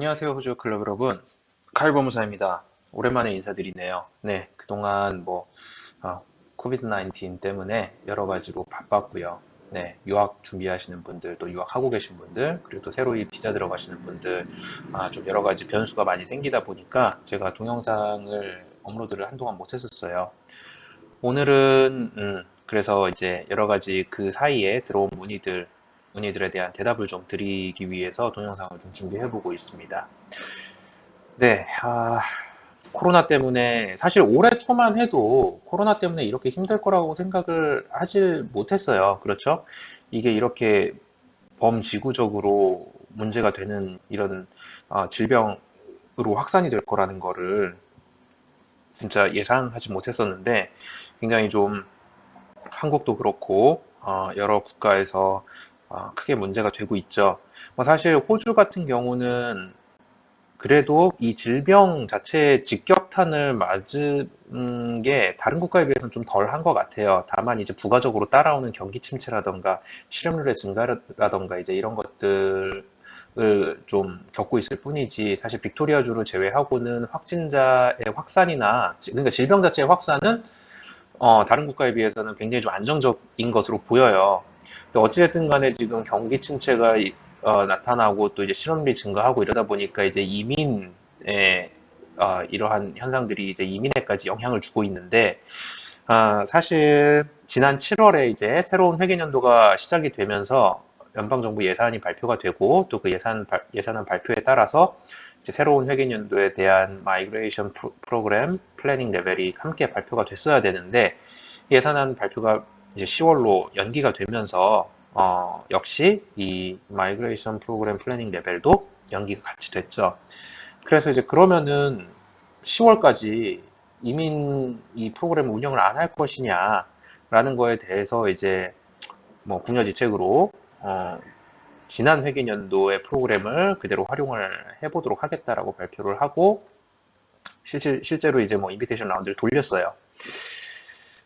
안녕하세요, 호주 클럽 여러분. 카일 법무사입니다. 오랜만에 인사드리네요. 네, 그동안 코비드 19 때문에 여러 가지로 바빴고요. 네, 유학 준비하시는 분들, 또 유학하고 계신 분들, 그리고 또 새로이 비자 들어가시는 분들, 좀 여러 가지 변수가 많이 생기다 보니까 제가 동영상을 업로드를 한동안 못 했었어요. 오늘은, 그래서 이제 여러 가지 그 사이에 들어온 문의들에 대한 대답을 좀 드리기 위해서 동영상을 좀 준비해보고 있습니다. 네, 코로나 때문에, 사실 올해 초만 해도 코로나 때문에 이렇게 힘들 거라고 생각을 하질 못했어요. 그렇죠? 이게 이렇게 범지구적으로 문제가 되는 이런 질병으로 확산이 될 거라는 거를 진짜 예상하지 못했었는데, 굉장히 좀 한국도 그렇고 여러 국가에서 크게 문제가 되고 있죠. 사실 호주 같은 경우는 그래도 이 질병 자체의 직격탄을 맞은 게 다른 국가에 비해서는 좀 덜한 것 같아요. 다만 이제 부가적으로 따라오는 경기 침체라던가 실업률의 증가라던가 이제 이런 것들을 좀 겪고 있을 뿐이지, 사실 빅토리아주를 제외하고는 확진자의 확산이나 그러니까 질병 자체의 확산은 다른 국가에 비해서는 굉장히 좀 안정적인 것으로 보여요. 어찌됐든 간에 지금 경기 침체가 나타나고 또 이제 실업률이 증가하고 이러다 보니까 이제 이민의 이러한 현상들이 이제 이민에까지 영향을 주고 있는데, 사실 지난 7월에 이제 새로운 회계연도가 시작이 되면서 연방정부 예산이 발표가 되고, 또 그 예산안 발표에 따라서 이제 새로운 회계연도에 대한 마이그레이션 프로그램 플래닝 레벨이 함께 발표가 됐어야 되는데, 예산안 발표가 이제 10월로 연기가 되면서 역시 이 마이그레이션 프로그램 플래닝 레벨도 연기가 같이 됐죠. 그래서 이제 그러면은 10월까지 이민 이 프로그램 운영을 안 할 것이냐라는 거에 대해서 이제 뭐 궁여지책으로 지난 회계연도의 프로그램을 그대로 활용을 해보도록 하겠다라고 발표를 하고, 실제로 이제 뭐 인비테이션 라운드를 돌렸어요.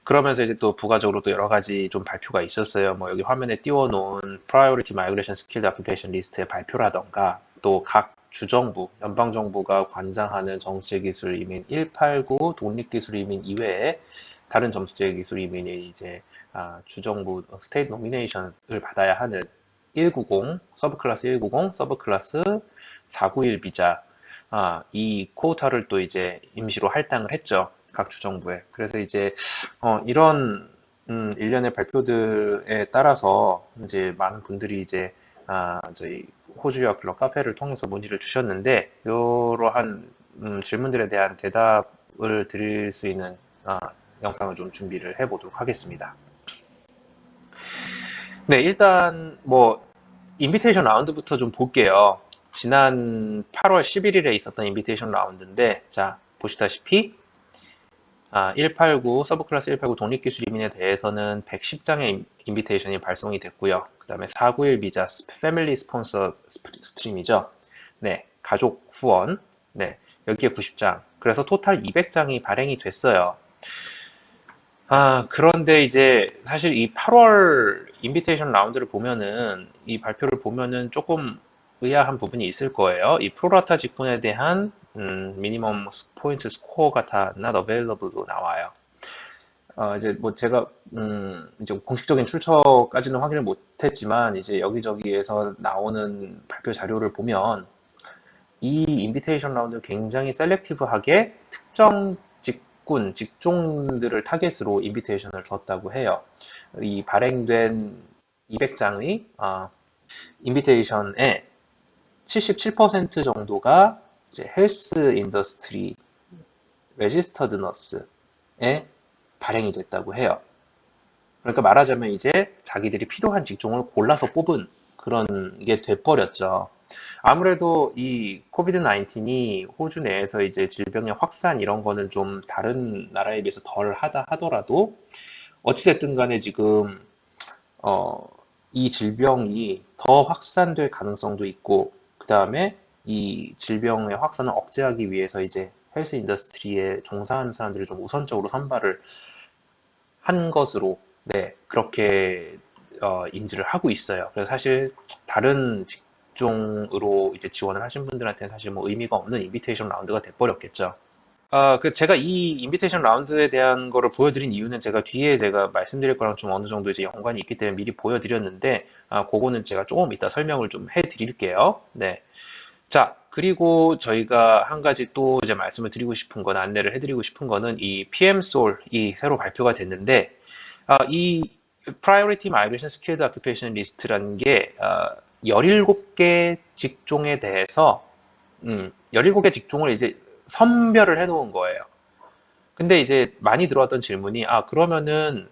그러면서 이제 또 부가적으로 또 여러 가지 좀 발표가 있었어요. 뭐 여기 화면에 띄워놓은 Priority Migration Skilled Application 리스트의 발표라던가, 또 각 주정부, 연방정부가 관장하는 정치기술 이민 189 독립기술 이민 이외에 다른 정치기술 이민이 이제 주정부 스테이트 노미네이션을 받아야 하는 190, 서브클래스 190, 서브클래스 491 비자, 이 쿼오타를 또 이제 임시로 할당을 했죠. 각 주정부에. 그래서 이제 이런 일련의 발표들에 따라서 이제 많은 분들이 이제 저희 호주 유학 클럽 카페를 통해서 문의를 주셨는데, 이러한 질문들에 대한 대답을 드릴 수 있는 영상을 좀 준비를 해보도록 하겠습니다. 네, 일단 뭐 인비테이션 라운드부터 좀 볼게요. 지난 8월 11일에 있었던 인비테이션 라운드인데, 자 보시다시피 189 서브클래스 189 독립기술 이민에 대해서는 110장의 인비테이션이 발송이 됐고요. 그 다음에 491 비자 패밀리 스폰서 스트림이죠. 네, 가족 후원. 네, 여기에 90장. 그래서 토탈 200장이 발행이 됐어요. 그런데 이제 사실 이 8월 인비테이션 라운드를 보면은, 이 발표를 보면은 조금 의아한 부분이 있을 거예요. 이 프로라타 직군에 대한 미니멈 포인트 스코어가 다 not available로 나와요. 이제 뭐 제가 이제 공식적인 출처까지는 확인을 못했지만, 이제 여기저기에서 나오는 발표 자료를 보면 이 인비테이션 라운드 굉장히 셀렉티브하게 특정 직종들을 타겟으로 인비테이션을 줬다고 해요. 이 발행된 200장의 인비테이션의 77% 정도가 이제 헬스 인더스트리 레지스터드 너스에 발행이 됐다고 해요. 그러니까 말하자면 이제 자기들이 필요한 직종을 골라서 뽑은 그런 게 돼버렸죠. 아무래도 이 코비드 19이 호주 내에서 이제 질병의 확산 이런 거는 좀 다른 나라에 비해서 덜 하다 하더라도, 어찌됐든 간에 지금 이 질병이 더 확산될 가능성도 있고, 그 다음에 이 질병의 확산을 억제하기 위해서 이제 헬스 인더스트리에 종사하는 사람들을 좀 우선적으로 선발을 한 것으로, 네, 그렇게 인지를 하고 있어요. 그래서 사실 다른 직종으로 이제 지원을 하신 분들한테는 사실 뭐 의미가 없는 인비테이션 라운드가 돼버렸겠죠. 제가 이 인비테이션 라운드에 대한 거를 보여드린 이유는 제가 뒤에 제가 말씀드릴 거랑 좀 어느 정도 이제 연관이 있기 때문에 미리 보여드렸는데, 그거는 제가 조금 이따 설명을 좀 해드릴게요. 네. 자, 그리고 저희가 한 가지 또 이제 말씀을 드리고 싶은 건, 안내를 해드리고 싶은 거는 이 PMSOL이 새로 발표가 됐는데, 이 Priority Migration Skilled Occupation List라는 게 17개 직종에 대해서 17개 직종을 이제 선별을 해 놓은 거예요. 근데 이제 많이 들어왔던 질문이, 그러면은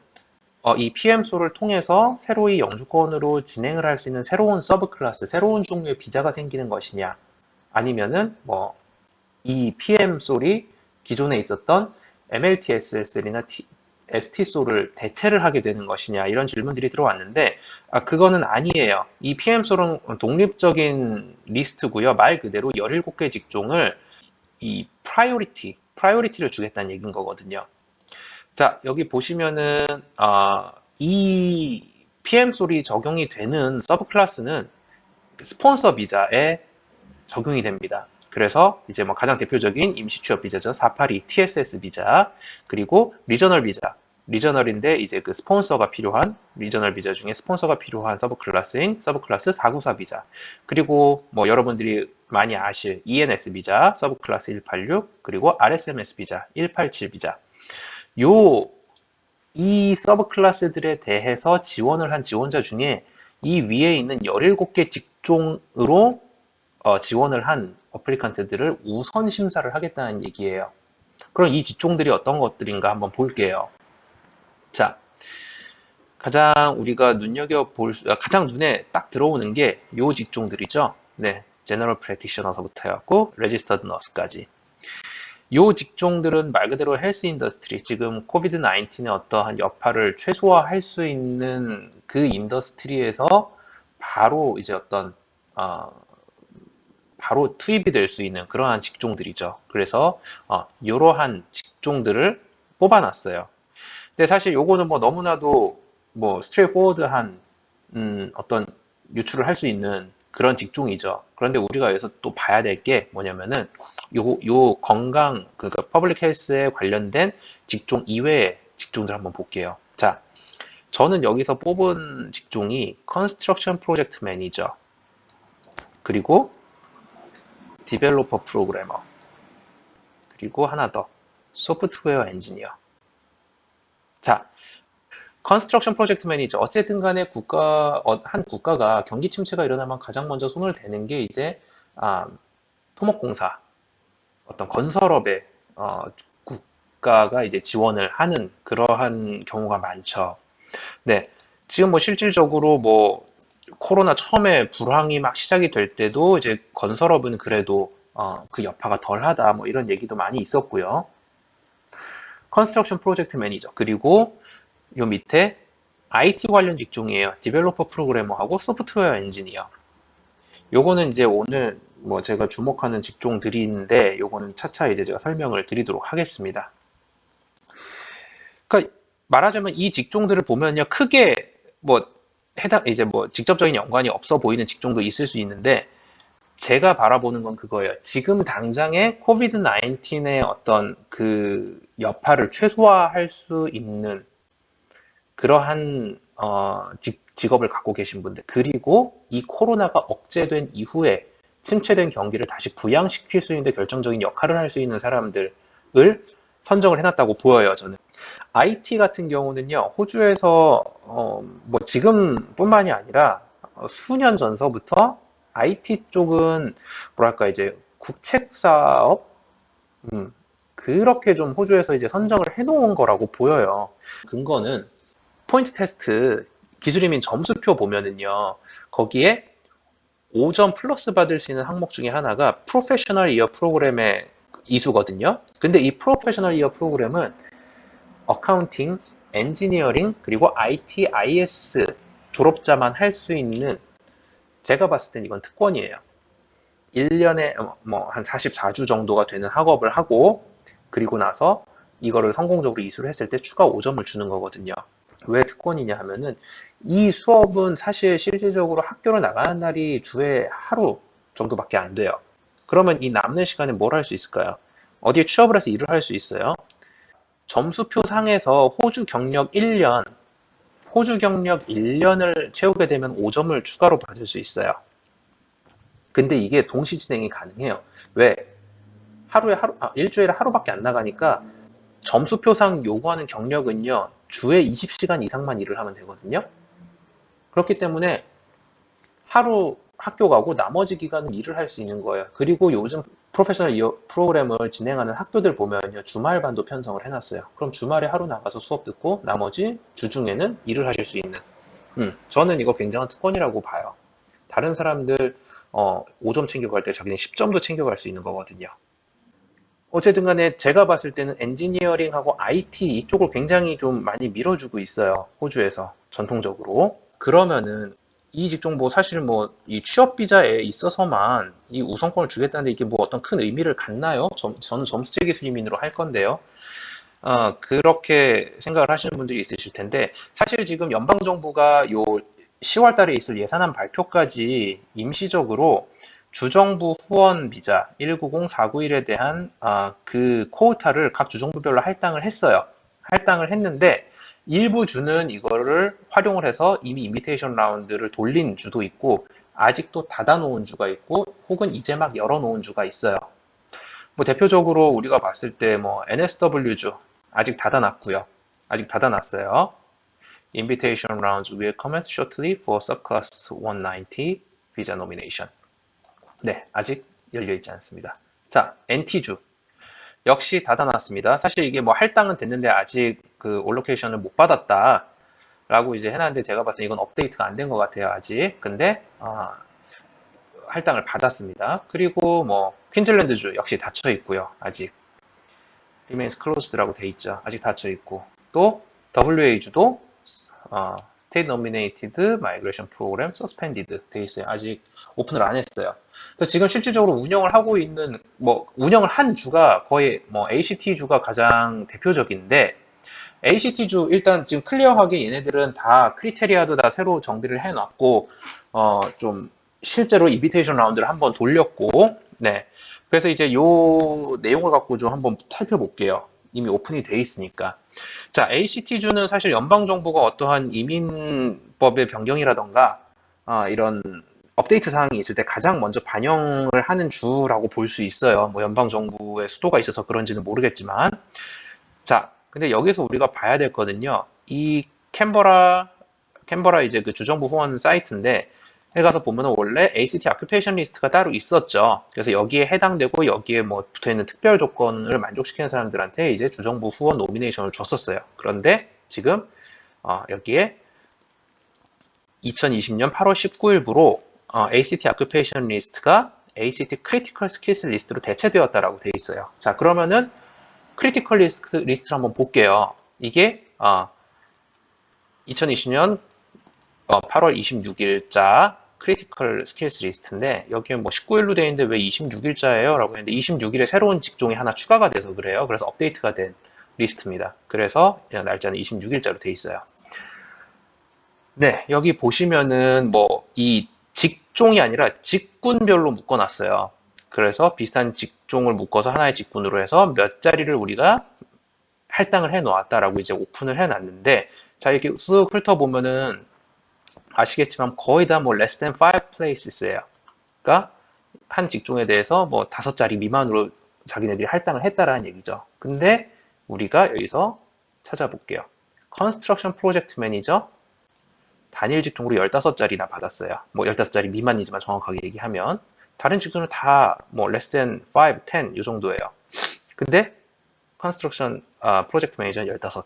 이 PM소를 통해서 새로이 영주권으로 진행을 할 수 있는 새로운 서브 클래스, 새로운 종류의 비자가 생기는 것이냐, 아니면은 뭐 이 PM솔이 기존에 있었던 MLTSSL이나 ST솔을 대체를 하게 되는 것이냐, 이런 질문들이 들어왔는데, 그거는 아니에요. 이 PM솔은 독립적인 리스트고요. 말 그대로 17개 직종을 이 프라이오리티를 주겠다는 얘기인 거거든요. 자, 여기 보시면은 이 PM솔이 적용이 되는 서브 클래스는 스폰서 비자에 적용이 됩니다. 그래서 이제 뭐 가장 대표적인 임시 취업 비자죠. 482 TSS 비자, 그리고 리저널 비자. 리저널인데 이제 그 스폰서가 필요한 리저널 비자 중에 스폰서가 필요한 서브 클래스인 서브 클래스 494 비자. 그리고 뭐 여러분들이 많이 아실 ENS 비자, 서브 클래스 186, 그리고 RSMS 비자, 187 비자. 이 서브 클래스들에 대해서 지원을 한 지원자 중에 이 위에 있는 17개 직종으로 지원을 한 어플리칸트들을 우선 심사를 하겠다는 얘기예요. 그럼 이 직종들이 어떤 것들인가 한번 볼게요. 자, 가장 우리가 가장 눈에 딱 들어오는 게 요 직종들이죠. 네, 제너럴 프랙티셔너서부터 해갖고 레지스터드 너스까지. 요 직종들은 말 그대로 헬스 인더스트리, 지금 코비드 19의 어떠한 여파를 최소화할 수 있는 그 인더스트리에서 바로 이제 바로 투입이 될 수 있는 그러한 직종들이죠. 그래서 이러한 직종들을 뽑아놨어요. 근데 사실 요거는 뭐 너무나도 뭐 스트레이트포워드한 어떤 유출을 할 수 있는 그런 직종이죠. 그런데 우리가 여기서 또 봐야 될 게 뭐냐면은 요 건강, 그러니까 퍼블릭 헬스에 관련된 직종 이외의 직종들 한번 볼게요. 자, 저는 여기서 뽑은 직종이 컨스트럭션 프로젝트 매니저, 그리고 디벨로퍼 프로그래머, 그리고 하나 더 소프트웨어 엔지니어. 자, 컨스트럭션 프로젝트 매니저, 어쨌든 간에 한 국가가 경기 침체가 일어나면 가장 먼저 손을 대는 게 이제 토목공사, 어떤 건설업에 국가가 이제 지원을 하는 그러한 경우가 많죠. 네, 지금 뭐 실질적으로 뭐 코로나 처음에 불황이 막 시작이 될 때도 이제 건설업은 그래도 그 여파가 덜하다, 뭐 이런 얘기도 많이 있었고요. 컨스트럭션 프로젝트 매니저, 그리고 요 밑에 IT 관련 직종이에요. 디벨로퍼 프로그래머하고 소프트웨어 엔지니어. 요거는 이제 오늘 뭐 제가 주목하는 직종들인데, 요거는 차차 이제 제가 설명을 드리도록 하겠습니다. 그러니까 말하자면 이 직종들을 보면요, 크게 뭐 이제 뭐 직접적인 연관이 없어 보이는 직종도 있을 수 있는데, 제가 바라보는 건 그거예요. 지금 당장의 코비드 19의 어떤 그 여파를 최소화할 수 있는 그러한 직업을 갖고 계신 분들, 그리고 이 코로나가 억제된 이후에 침체된 경기를 다시 부양시킬 수 있는 데 결정적인 역할을 할 수 있는 사람들을 선정을 해놨다고 보여요, 저는. IT 같은 경우는요, 호주에서 뭐 지금뿐만이 아니라 수년 전서부터 IT 쪽은 뭐랄까 이제 국책 사업, 그렇게 좀 호주에서 이제 선정을 해놓은 거라고 보여요. 근거는 포인트 테스트 기술이민 점수표 보면은요, 거기에 5점 플러스 받을 수 있는 항목 중에 하나가 프로페셔널 이어 프로그램의 이수거든요. 근데 이 프로페셔널 이어 프로그램은 어카운팅, 엔지니어링, 그리고 IT, IS 졸업자만 할 수 있는, 제가 봤을 땐 이건 특권이에요. 1년에 뭐 한 44주 정도가 되는 학업을 하고, 그리고 나서 이거를 성공적으로 이수를 했을 때 추가 5점을 주는 거거든요. 왜 특권이냐 하면은 이 수업은 사실 실질적으로 학교를 나가는 날이 주에 하루 정도밖에 안 돼요. 그러면 이 남는 시간에 뭘 할 수 있을까요? 어디에 취업을 해서 일을 할 수 있어요? 점수표 상에서 호주 경력 1년을 채우게 되면 5점을 추가로 받을 수 있어요. 근데 이게 동시 진행이 가능해요. 왜? 일주일에 하루밖에 안 나가니까 점수표상 요구하는 경력은요, 주에 20시간 이상만 일을 하면 되거든요. 그렇기 때문에 하루 학교 가고 나머지 기간은 일을 할 수 있는 거예요. 그리고 요즘 프로페셔널 프로그램을 진행하는 학교들 보면요, 주말반도 편성을 해놨어요. 그럼 주말에 하루 나가서 수업 듣고 나머지 주중에는 일을 하실 수 있는. 저는 이거 굉장한 특권이라고 봐요. 다른 사람들 5점 챙겨갈 때 자기는 10점도 챙겨갈 수 있는 거거든요. 어쨌든 간에 제가 봤을 때는 엔지니어링하고 IT 이쪽을 굉장히 좀 많이 밀어주고 있어요. 호주에서 전통적으로. 그러면은 이 직종 뭐 사실 뭐 이 취업 비자에 있어서만 이 우선권을 주겠다는데 이게 뭐 어떤 큰 의미를 갖나요? 저는 점수제기 수리민으로 할 건데요. 그렇게 생각을 하시는 분들이 있으실 텐데 사실 지금 연방정부가 요 10월 달에 있을 예산안 발표까지 임시적으로 주정부 후원 비자 190-491에 대한 그 쿼오타를 각 주정부별로 할당을 했어요. 할당을 했는데 일부 주는 이거를 활용을 해서 이미 인비테이션 라운드를 돌린 주도 있고 아직도 닫아놓은 주가 있고 혹은 이제 막 열어놓은 주가 있어요. 뭐 대표적으로 우리가 봤을 때 뭐 NSW주 아직 닫아놨고요. 아직 닫아놨어요. Invitation rounds will commence shortly for subclass 190 visa nomination. 네, 아직 열려있지 않습니다. 자, NT주 역시 닫아놨습니다. 사실 이게 뭐 할당은 됐는데 아직 그 올로케이션을 못 받았다 라고 이제 해놨는데 제가 봤을 때 이건 업데이트가 안 된 것 같아요, 아직. 근데 할당을 받았습니다. 그리고 뭐 퀸즐랜드주 역시 닫혀 있고요, 아직. remains closed라고 돼 있죠. 아직 닫혀 있고. 또 WA주도 State Nominated Migration Program Suspended 돼 있어요. 아직 오픈을 안 했어요. 그래서 지금 실질적으로 운영을 하고 있는 뭐 운영을 한 주가 거의 뭐 ACT 주가 가장 대표적인데 ACT 주 일단 지금 클리어하게 얘네들은 다 크리테리아도 다 새로 정비를 해놨고 좀 실제로 인비테이션 라운드를 한번 돌렸고 네. 그래서 이제 요 내용을 갖고 좀 한번 살펴볼게요. 이미 오픈이 돼 있으니까. 자, ACT주는 사실 연방정부가 어떠한 이민법의 변경이라던가 이런 업데이트 사항이 있을 때 가장 먼저 반영을 하는 주라고 볼 수 있어요. 뭐 연방정부의 수도가 있어서 그런지는 모르겠지만. 자, 근데 여기서 우리가 봐야 될 거는요. 이 캔버라 이제 그 주정부 후원 사이트인데 해 가서 보면은 원래 ACT 아큐페이션 리스트가 따로 있었죠. 그래서 여기에 해당되고 여기에 뭐 붙어 있는 특별 조건을 만족시키는 사람들한테 이제 주정부 후원 노미네이션을 줬었어요. 그런데 지금 여기에 2020년 8월 19일부로 ACT 아큐페이션 리스트가 ACT 크리티컬 스킬스 리스트로 대체되었다라고 돼 있어요. 자, 그러면은 크리티컬 리스트를 한번 볼게요. 이게 2020년 8월 26일자 크리티컬 스킬스 리스트인데 여기에 뭐 19일로 되어 있는데 왜 26일자예요? 라고 했는데 26일에 새로운 직종이 하나 추가가 돼서 그래요. 그래서 업데이트가 된 리스트입니다. 그래서 날짜는 26일자로 되어 있어요. 네, 여기 보시면은 뭐 이 직종이 아니라 직군별로 묶어놨어요. 그래서 비슷한 직종을 묶어서 하나의 직군으로 해서 몇 자리를 우리가 할당을 해 놓았다라고 이제 오픈을 해 놨는데 자 이렇게 쓱 훑어보면은 아시겠지만 거의 다 뭐 less than 5 places예요. 그러니까 한 직종에 대해서 뭐 5자리 미만으로 자기네들이 할당을 했다라는 얘기죠. 근데 우리가 여기서 찾아볼게요. Construction Project Manager 단일 직종으로 15자리나 받았어요. 뭐 15자리 미만이지만 정확하게 얘기하면 다른 직종은 다 뭐 less than 5, 10 이 정도예요. 근데 Construction Project Manager 15.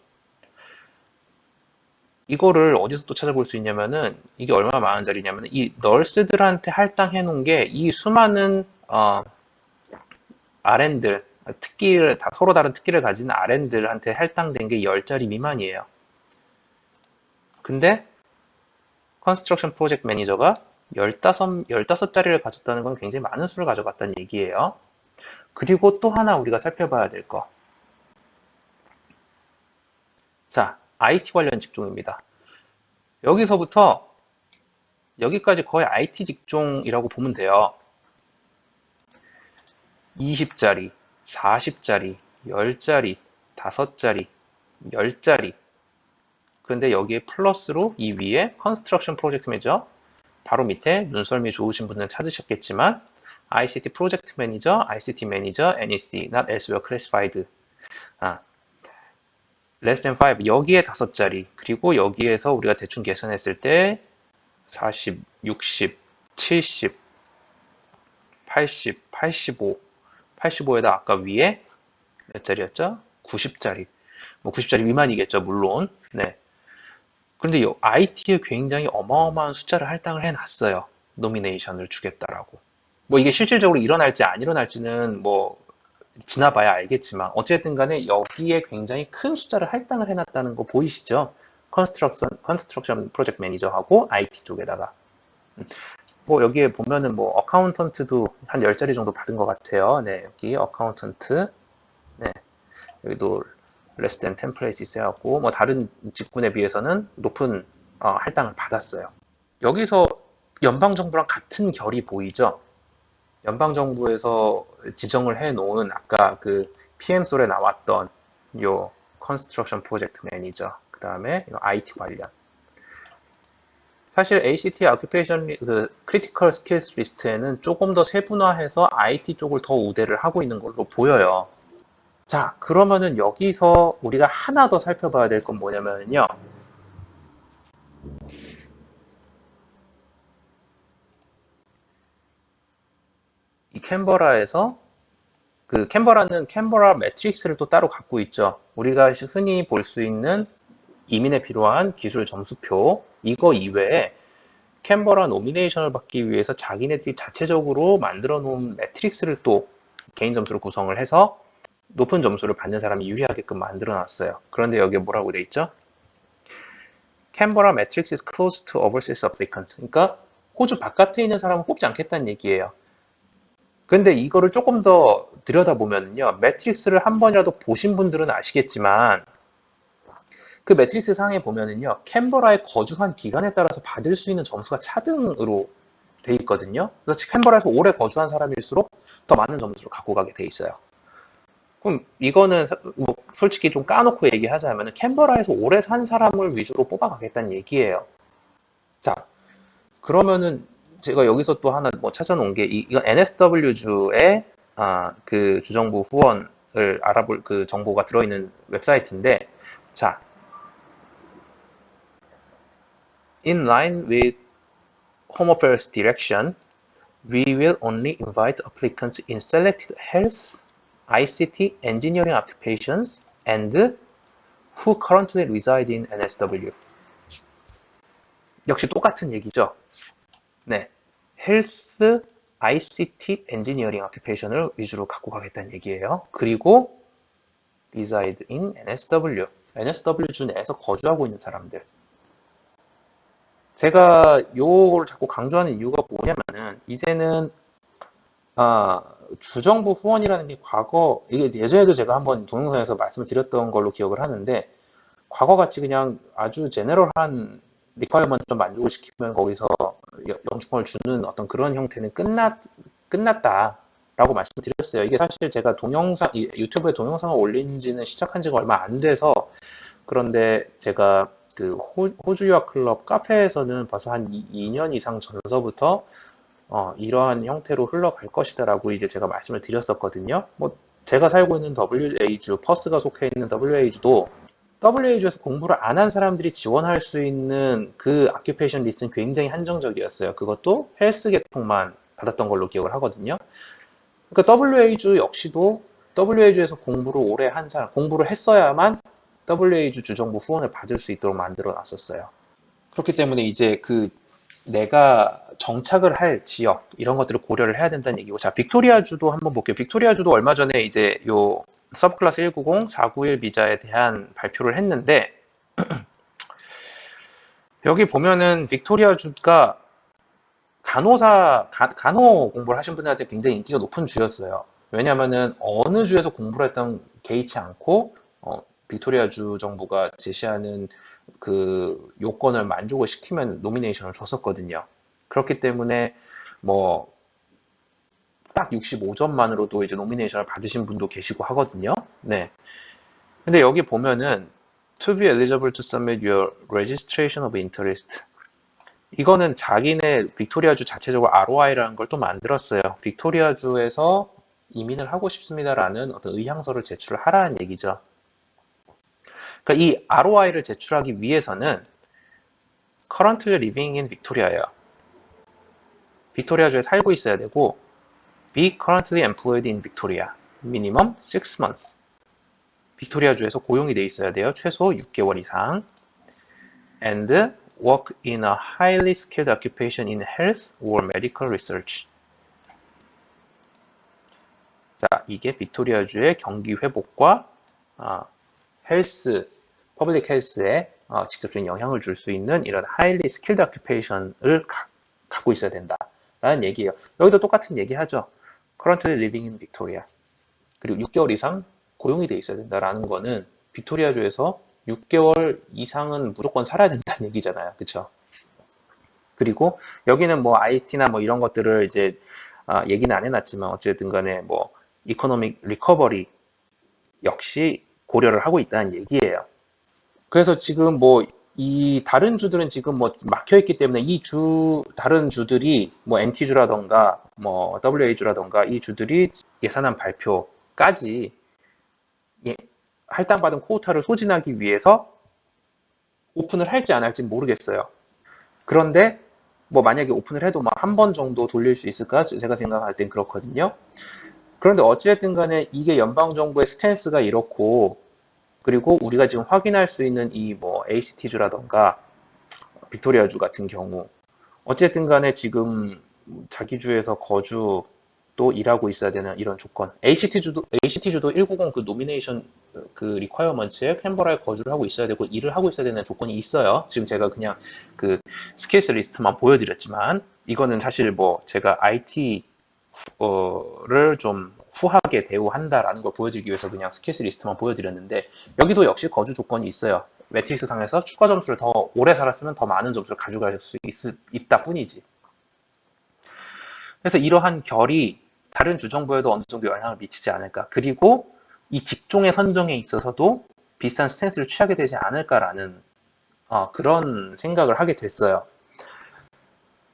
이거를 어디서 또 찾아볼 수 있냐면은 이게 얼마나 많은 자리냐면은 이 널스들한테 할당해 놓은 게 이 수많은 RN들 특기를 다 서로 다른 특기를 가진 RN들한테 할당된 게 10자리 미만이에요. 근데 컨스트럭션 프로젝트 매니저가 15자리를 가졌다는 건 굉장히 많은 수를 가져갔다는 얘기예요. 그리고 또 하나 우리가 살펴봐야 될 거. 자, IT 관련 직종입니다. 여기서부터 여기까지 거의 IT 직종이라고 보면 돼요. 20짜리, 40짜리, 10짜리, 5짜리, 10짜리. 근데 여기에 플러스로 이 위에 컨스트럭션 프로젝트 매니저, 바로 밑에 눈썰미 좋으신 분은 찾으셨겠지만 ICT 프로젝트 매니저, ICT 매니저, NEC, not elsewhere classified. less than 5 여기에 5짜리. 그리고 여기에서 우리가 대충 계산했을 때 40, 60, 70, 80, 85, 85에다 아까 위에 몇 짜리였죠? 90짜리. 뭐 90짜리 미만이겠죠, 물론. 네. 그런데 이 IT에 굉장히 어마어마한 숫자를 할당을 해놨어요. 노미네이션을 주겠다라고. 뭐 이게 실질적으로 일어날지 안 일어날지는 뭐 지나봐야 알겠지만 어쨌든 간에 여기에 굉장히 큰 숫자를 할당을 해놨다는 거 보이시죠? 컨스트럭션 프로젝트 매니저하고 IT 쪽에다가. 뭐 여기에 보면은 뭐 어카운턴트도 한 10자리 정도 받은 것 같아요. 네, 여기 어카운턴트. 네, 여기도 less than 10 places 해갖고 뭐 다른 직군에 비해서는 높은 할당을 받았어요. 여기서 연방정부랑 같은 결이 보이죠? 연방정부에서 지정을 해놓은 아까 그 PM솔에 나왔던 요 컨스트럭션 프로젝트 매니저, 그 다음에 IT 관련. 사실 ACT Occupation 그 Critical Skills 리스트에는 조금 더 세분화해서 IT 쪽을 더 우대를 하고 있는 걸로 보여요. 자, 그러면은 여기서 우리가 하나 더 살펴봐야 될 건 뭐냐면요. 이 캔버라에서 그 캔버라는 캔버라 매트릭스를 또 따로 갖고 있죠. 우리가 흔히 볼 수 있는 이민에 필요한 기술 점수표 이거 이외에 캔버라 노미네이션을 받기 위해서 자기네들이 자체적으로 만들어 놓은 매트릭스를 또 개인 점수로 구성을 해서 높은 점수를 받는 사람이 유리하게끔 만들어 놨어요. 그런데 여기에 뭐라고 돼 있죠? 캔버라 매트릭스 is close to overseas applicants. 그러니까 호주 바깥에 있는 사람은 뽑지 않겠다는 얘기예요. 근데 이거를 조금 더 들여다보면요. 매트릭스를 한 번이라도 보신 분들은 아시겠지만 그 매트릭스 상에 보면은요. 캔버라에 거주한 기간에 따라서 받을 수 있는 점수가 차등으로 돼 있거든요. 그래서 캔버라에서 오래 거주한 사람일수록 더 많은 점수를 갖고 가게 돼 있어요. 그럼 이거는 뭐 솔직히 좀 까놓고 얘기하자면 캔버라에서 오래 산 사람을 위주로 뽑아가겠다는 얘기예요. 자, 그러면은 제가 여기서 또 하나 뭐 찾아놓은 게 이건 NSW주의 그 주정부 후원을 알아볼 그 정보가 들어있는 웹사이트인데, 자, in line with Home Affairs direction, we will only invite applicants in selected health, ICT, engineering occupations, and who currently reside in NSW. 역시 똑같은 얘기죠. 네, 헬스, ICT, 엔지니어링 occupation을 위주로 갖고 가겠다는 얘기예요. 그리고 reside in NSW, NSW 내에서 거주하고 있는 사람들. 제가 요걸 자꾸 강조하는 이유가 뭐냐면은 이제는 주정부 후원이라는 게 과거 이게 예전에도 제가 한번 동영상에서 말씀을 드렸던 걸로 기억을 하는데 과거같이 그냥 아주 제너럴한 리ኳ어먼트만 만족시키면 거기서 영주권을 주는 어떤 그런 형태는 끝났다라고 말씀드렸어요. 이게 사실 제가 유튜브에 동영상을 올린 지는 시작한 지가 얼마 안 돼서 그런데 제가 그 호주 유학 클럽 카페에서는 벌써 한 2년 이상 전서부터 이러한 형태로 흘러갈 것이다라고 이제 제가 말씀을 드렸었거든요. 뭐 제가 살고 있는 WA주, 퍼스가 속해 있는 WA주도 WA주에서 공부를 안 한 사람들이 지원할 수 있는 그 아큐페이션 리스트는 굉장히 한정적이었어요. 그것도 헬스 계통만 받았던 걸로 기억을 하거든요. 그러니까 WA주 역시도 WA주에서 공부를 오래 한 사람, 공부를 했어야만 WA주 주정부 후원을 받을 수 있도록 만들어 놨었어요. 그렇기 때문에 이제 그 내가 정착을 할 지역 이런 것들을 고려를 해야 된다는 얘기고, 자 빅토리아주도 한번 볼게요. 빅토리아주도 얼마 전에 이제 요 서브클래스 190, 491 비자에 대한 발표를 했는데 여기 보면은 빅토리아주가 간호 공부를 하신 분들한테 굉장히 인기가 높은 주였어요. 왜냐하면은 어느 주에서 공부를 했던 개의치 않고 빅토리아주 정부가 제시하는 그 요건을 만족을 시키면 노미네이션을 줬었거든요. 그렇기 때문에 뭐 딱 65점만으로도 이제 노미네이션을 받으신 분도 계시고 하거든요. 네. 근데 여기 보면은 to be eligible to submit your registration of interest. 이거는 자기네 빅토리아주 자체적으로 ROI라는 걸 또 만들었어요. 빅토리아주에서 이민을 하고 싶습니다라는 어떤 의향서를 제출을 하라는 얘기죠. 그러니까 이 ROI를 제출하기 위해서는 currently living in Victoria예요. 빅토리아주에 살고 있어야 되고 be currently employed in Victoria. minimum 6 months. 빅토리아주에서 고용이 돼 있어야 돼요. 최소 6개월 이상. and work in a highly skilled occupation in health or medical research. 자, 이게 빅토리아주의 경기 회복과 헬스, 퍼블릭 헬스에 직접적인 영향을 줄 수 있는 이런 highly skilled occupation을 갖고 있어야 된다라는 얘기예요. 여기도 똑같은 얘기 하죠. currently living in Victoria. 그리고 6개월 이상 고용이 돼 있어야 된다라는 거는 빅토리아주에서 6개월 이상은 무조건 살아야 된다는 얘기잖아요. 그쵸? 그리고 여기는 뭐 IT나 뭐 이런 것들을 이제 얘기는 안 해놨지만 어쨌든 간에 뭐 이코노믹 리커버리 역시 고려를 하고 있다는 얘기예요. 그래서 지금 뭐 이 다른 주들은 지금 뭐 막혀있기 때문에 이 다른 주들이 뭐 NT주라던가 뭐 WA주라던가 이 주들이 예산안 발표까지 할당받은 쿼오타를 소진하기 위해서 오픈을 할지 안 할지 모르겠어요. 그런데 뭐 만약에 오픈을 해도 뭐 한 번 정도 돌릴 수 있을까? 제가 생각할 땐 그렇거든요. 그런데 어찌됐든 간에 이게 연방정부의 스탠스가 이렇고, 그리고 우리가 지금 확인할 수 있는 이 뭐 ACT주라던가 빅토리아주 같은 경우 어쨌든 간에 지금 자기 주에서 거주 또 일하고 있어야 되는 이런 조건. ACT주도 190 그 노미네이션 그 리ኳ어먼트에 캔버라에 거주를 하고 있어야 되고 일을 하고 있어야 되는 조건이 있어요. 지금 제가 그냥 그 스킬스 리스트만 보여드렸지만 이거는 사실 뭐 제가 IT를 좀 후하게 대우한다라는 걸 보여드리기 위해서 그냥 스킬스 리스트만 보여드렸는데 여기도 역시 거주 조건이 있어요. 매트릭스 상에서 추가 점수를 더 오래 살았으면 더 많은 점수를 가져갈 수 있다 뿐이지. 그래서 이러한 결이 다른 주정부에도 어느 정도 영향을 미치지 않을까. 그리고 이 직종의 선정에 있어서도 비슷한 스탠스를 취하게 되지 않을까라는 그런 생각을 하게 됐어요.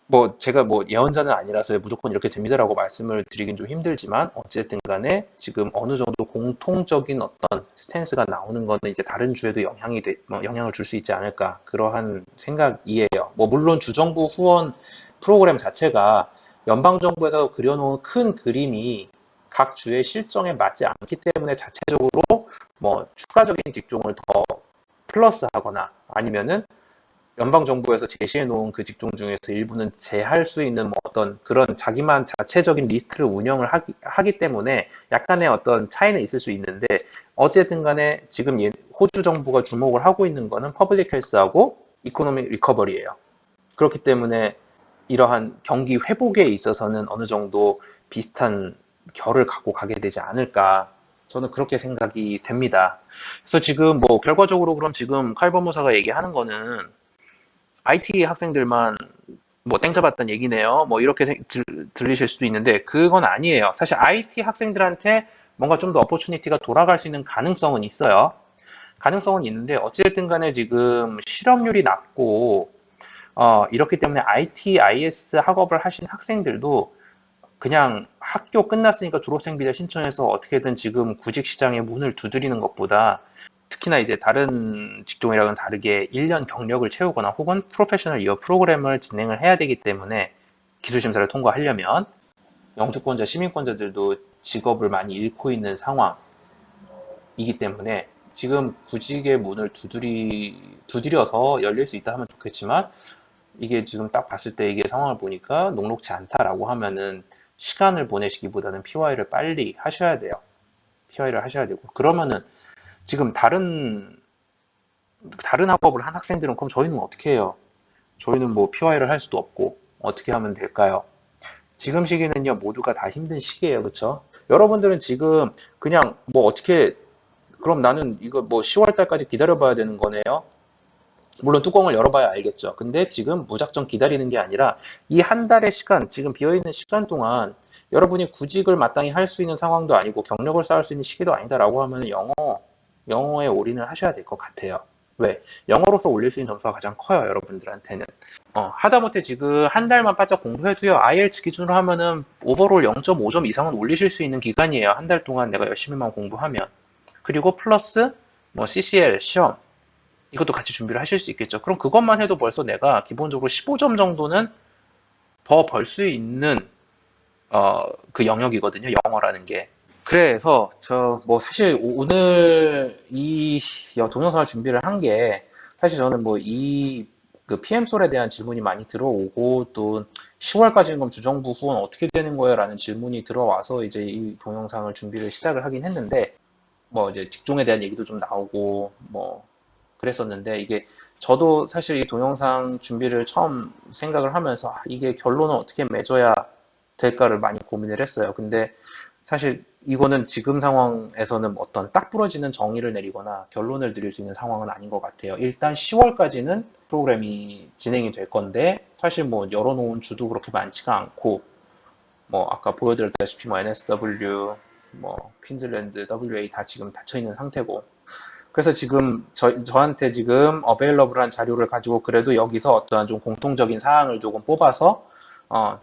뭐 제가 뭐 예언자는 아니라서 무조건 이렇게 됩니다라고 말씀을 드리긴 좀 힘들지만 어쨌든 간에 지금 어느 정도 공통적인 어떤 스탠스가 나오는 거는 이제 다른 주에도 영향을 줄 수 있지 않을까 그러한 생각이에요. 뭐 물론 주정부 후원 프로그램 자체가 연방정부에서 그려놓은 큰 그림이 각 주의 실정에 맞지 않기 때문에 자체적으로 뭐 추가적인 직종을 더 플러스하거나 아니면은 연방정부에서 제시해 놓은 그 직종 중에서 일부는 제할 수 있는 뭐 어떤 그런 자기만 자체적인 리스트를 운영을 하기 때문에 약간의 어떤 차이는 있을 수 있는데 어쨌든 간에 지금 호주 정부가 주목을 하고 있는 거는 퍼블릭 헬스하고 이코노믹 리커버리예요. 그렇기 때문에 이러한 경기 회복에 있어서는 어느 정도 비슷한 결을 갖고 가게 되지 않을까 저는 그렇게 생각이 됩니다. 그래서 지금 뭐 결과적으로 그럼 지금 칼버무사가 얘기하는 거는 IT 학생들만 뭐 땡잡았단 얘기네요. 뭐 이렇게 들리실 수도 있는데 그건 아니에요. 사실 IT 학생들한테 뭔가 좀 더 어포추니티가 돌아갈 수 있는 가능성은 있어요. 가능성은 있는데 어찌됐든 간에 지금 실업률이 낮고 이렇기 때문에 IT, IS 학업을 하신 학생들도 그냥 학교 끝났으니까 졸업생 비자 신청해서 어떻게든 지금 구직 시장에 문을 두드리는 것보다 특히나 이제 다른 직종이랑은 다르게 1년 경력을 채우거나 혹은 프로페셔널 이어 프로그램을 진행을 해야 되기 때문에 기술 심사를 통과하려면 영주권자, 시민권자들도 직업을 많이 잃고 있는 상황이기 때문에 지금 구직의 문을 두드려서 열릴 수 있다 하면 좋겠지만 이게 지금 딱 봤을 때 이게 상황을 보니까 녹록지 않다라고 하면은 시간을 보내시기보다는 PY를 빨리 하셔야 돼요. PY를 하셔야 되고 그러면은 지금 다른 학업을 한 학생들은 그럼 저희는 어떻게 해요? 저희는 뭐 PY를 할 수도 없고 어떻게 하면 될까요? 지금 시기는요 모두가 다 힘든 시기예요, 그렇죠? 여러분들은 지금 그냥 뭐 어떻게 그럼 나는 이거 뭐 10월 달까지 기다려봐야 되는 거네요? 물론 뚜껑을 열어봐야 알겠죠. 근데 지금 무작정 기다리는 게 아니라 이 한 달의 시간, 지금 비어있는 시간 동안 여러분이 구직을 마땅히 할 수 있는 상황도 아니고 경력을 쌓을 수 있는 시기도 아니다라고 하면 영어에 올인을 하셔야 될 것 같아요. 왜? 영어로서 올릴 수 있는 점수가 가장 커요, 여러분들한테는. 하다못해 지금 한 달만 바짝 공부해도요, IELTS 기준으로 하면은 오버롤 0.5점 이상은 올리실 수 있는 기간이에요. 한 달 동안 내가 열심히만 공부하면. 그리고 플러스 뭐 CCL 시험 이것도 같이 준비를 하실 수 있겠죠. 그럼 그것만 해도 벌써 내가 기본적으로 15점 정도는 더 벌 수 있는 그 영역이거든요. 영어라는 게. 그래서 저 뭐 사실 오늘 이 동영상을 준비를 한 게 사실 저는 뭐 이 그 PM솔에 대한 질문이 많이 들어오고 또 10월까지는 그럼 주정부 후원 어떻게 되는 거예요? 라는 질문이 들어와서 이제 이 동영상을 준비를 시작을 하긴 했는데 뭐 이제 직종에 대한 얘기도 좀 나오고 뭐 그랬었는데 이게 저도 사실 이 동영상 준비를 처음 생각을 하면서 이게 결론을 어떻게 맺어야 될까를 많이 고민을 했어요. 근데 사실 이거는 지금 상황에서는 어떤 딱 부러지는 정의를 내리거나 결론을 드릴 수 있는 상황은 아닌 것 같아요. 일단 10월까지는 프로그램이 진행이 될 건데 사실 뭐 열어놓은 주도 그렇게 많지가 않고 뭐 아까 보여드렸다시피 뭐 NSW, 뭐 퀸즐랜드, WA 다 지금 닫혀 있는 상태고 그래서 지금 저한테 지금 어베일러블한 자료를 가지고 그래도 여기서 어떠한 좀 공통적인 사항을 조금 뽑아서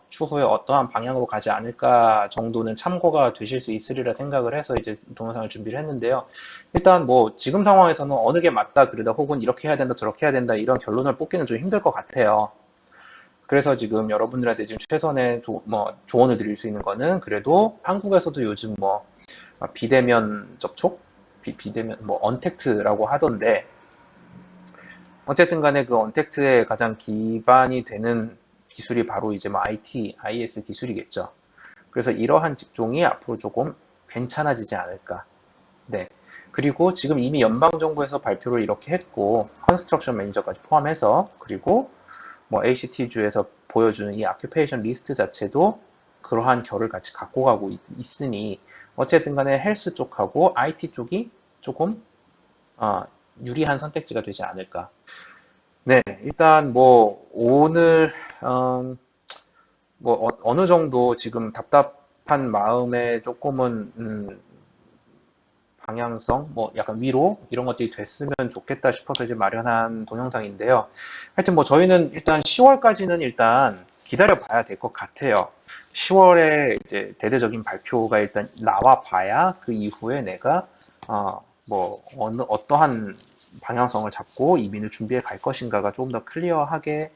추후에 어떠한 방향으로 가지 않을까 정도는 참고가 되실 수 있으리라 생각을 해서 이제 동영상을 준비를 했는데요. 일단 뭐 지금 상황에서는 어느 게 맞다 그러다 혹은 이렇게 해야 된다 저렇게 해야 된다 이런 결론을 뽑기는 좀 힘들 것 같아요. 그래서 지금 여러분들한테 지금 최선의 뭐 조언을 드릴 수 있는 거는 그래도 한국에서도 요즘 뭐 비대면 접촉? 비대면 뭐 언택트라고 하던데 어쨌든 간에 그 언택트의 가장 기반이 되는 기술이 바로 이제 뭐 IT, IS 기술이겠죠. 그래서 이러한 직종이 앞으로 조금 괜찮아지지 않을까. 네. 그리고 지금 이미 연방정부에서 발표를 이렇게 했고 컨스트럭션 매니저까지 포함해서 그리고 뭐 ACT주에서 보여주는 이 아큐페이션 리스트 자체도 그러한 결을 같이 갖고 가고 있으니 어쨌든 간에 헬스 쪽하고 IT 쪽이 조금 유리한 선택지가 되지 않을까. 네, 일단 뭐 오늘 뭐 어느 정도 지금 답답한 마음에 조금은 방향성, 뭐 약간 위로 이런 것들이 됐으면 좋겠다 싶어서 이제 마련한 동영상인데요. 하여튼 뭐 저희는 일단 10월까지는 일단 기다려 봐야 될 것 같아요. 10월에 이제 대대적인 발표가 일단 나와 봐야 그 이후에 내가 뭐 어떠한 방향성을 잡고 이민을 준비해 갈 것인가가 조금 더 클리어하게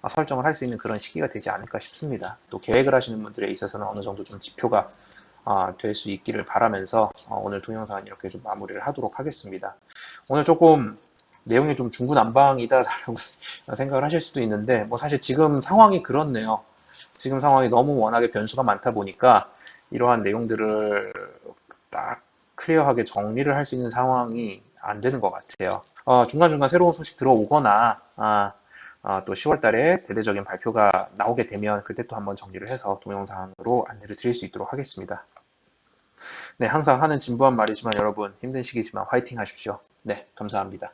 설정을 할 수 있는 그런 시기가 되지 않을까 싶습니다. 또 계획을 하시는 분들에 있어서는 어느 정도 좀 지표가 될 수 있기를 바라면서 오늘 동영상은 이렇게 좀 마무리를 하도록 하겠습니다. 오늘 조금 내용이 좀 중구난방이다라고 생각을 하실 수도 있는데 뭐 사실 지금 상황이 그렇네요. 지금 상황이 너무 워낙에 변수가 많다 보니까 이러한 내용들을 딱 클리어하게 정리를 할 수 있는 상황이 안 되는 것 같아요. 중간중간 새로운 소식 들어오거나 또 10월 달에 대대적인 발표가 나오게 되면 그때 또 한번 정리를 해서 동영상으로 안내를 드릴 수 있도록 하겠습니다. 네, 항상 하는 진부한 말이지만 여러분 힘든 시기지만 화이팅 하십시오. 네, 감사합니다.